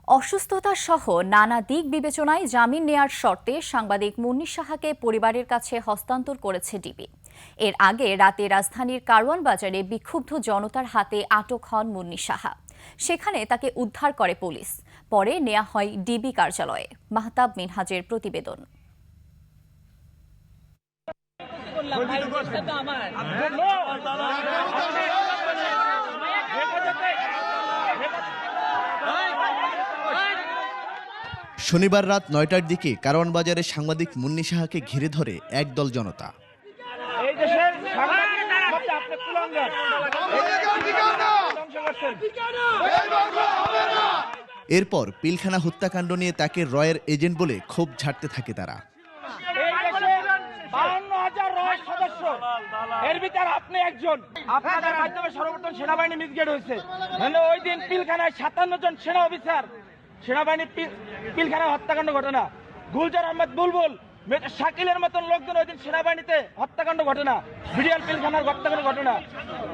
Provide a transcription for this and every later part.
অসুস্থতা সহ নানা দিক বিবেচনায় জামিন নেয়ার শর্তে সাংবাদিক মুন্নী সাহাকে পরিবারের কাছে হস্তান্তর করেছে ডিবি। এর আগে রাতে রাজধানীর কারওয়ান বাজারে বিক্ষুব্ধ জনতার হাতে আটক হন মুন্নী সাহা। সেখানে তাকে উদ্ধার করে পুলিশ। পরে নেওয়া হয় ডিবি কার্যালয়ে। মাহতাব মিনহাজের প্রতিবেদন। শনিবার রাত ৯টার দিকে কারওয়ান বাজারে সাংবাদিক মুন্নী সাহাকে ঘিরে ধরে একদল জনতা। এরপর পিলখানা হত্যাকাণ্ড নিয়ে তাকে রয়ের এজেন্ট বলে ক্ষোভ ঝাড়তে থাকে তারা। এর ভিতর আপনি একজন, আপনাদের মাধ্যমে সর্বপ্রথম সেনাবাহিনী মিসগেট হয়েছে। ওই দিন পিলখানায় ৫৭ জন সেনা অফিসার সেনাবাহিনী পিলখানায় হত্যাকাণ্ড ঘটনা। গুলজার আহমেদ বুলবুল, শাকিলের মতন লোকজন ওই দিন সেনাবাহিনীতে হত্যাকাণ্ড ঘটনা, বিডিআর পিলখানার হত্যাকাণ্ড ঘটনা।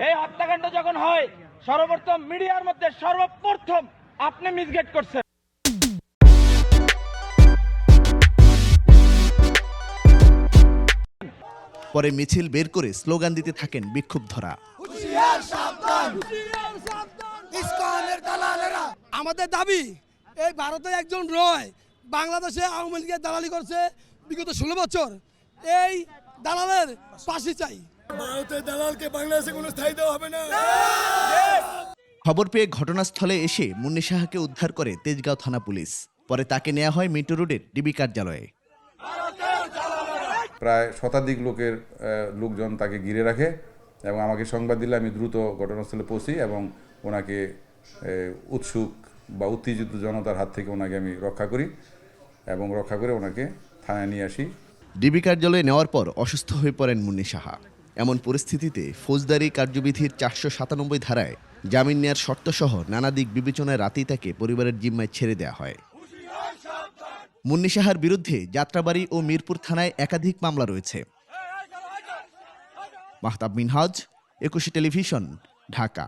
এই হত্যাকাণ্ড যখন হয়, সর্বপ্রথম মিডিয়ার মধ্যে সর্বপ্রথম আপনি মিসগেট করছেন। পরে মিছিল বের করে স্লোগান দিতে থাকেন বিক্ষুব্ধরা। আমাদের দাবি, এই ভারতে একজন রয় বাংলাদেশে আওয়ামী লীগের দালালি করছে বিগত ১৬ বছর। এই দালালের ফাঁসি চাই। ভারতের দালালকে বাংলাদেশে কোনো স্থায়ী দেওয়া হবে না। খবর পেয়ে ঘটনাস্থলে এসে মুন্নী সাহাকে উদ্ধার করে তেজগাঁও থানা পুলিশ। পরে তাকে নেওয়া হয় মিন্টো রোডের ডিবি কার্যালয়ে। প্রায় শতাধিক লোকজন তাকে ঘিরে রাখে এবং আমাকে সংবাদ দিলে আমি দ্রুত ঘটনাস্থলে পৌঁছি এবং ওনাকে উৎসুক বা উত্তেজিত জনতার হাত থেকে ওনাকে আমি রক্ষা করি এবং রক্ষা করে ওনাকে থানায় নিয়ে আসি। ডিবি কার্যালয়ে নেওয়ার পর অসুস্থ হয়ে পড়েন মুন্নী সাহা। এমন পরিস্থিতিতে ফৌজদারি কার্যবিধির ৪৯৭ ধারায় জামিন নেওয়ার শর্তসহ নানা দিক বিবেচনায় রাতেই তাকে পরিবারের জিম্মায় ছেড়ে দেওয়া হয়। মুন্নী সাহার বিরুদ্ধে যাত্রাবাড়ী ও মিরপুর থানায় একাধিক মামলা রয়েছে। মাহতাব মিনহাজ, একুশে টেলিভিশন, ঢাকা।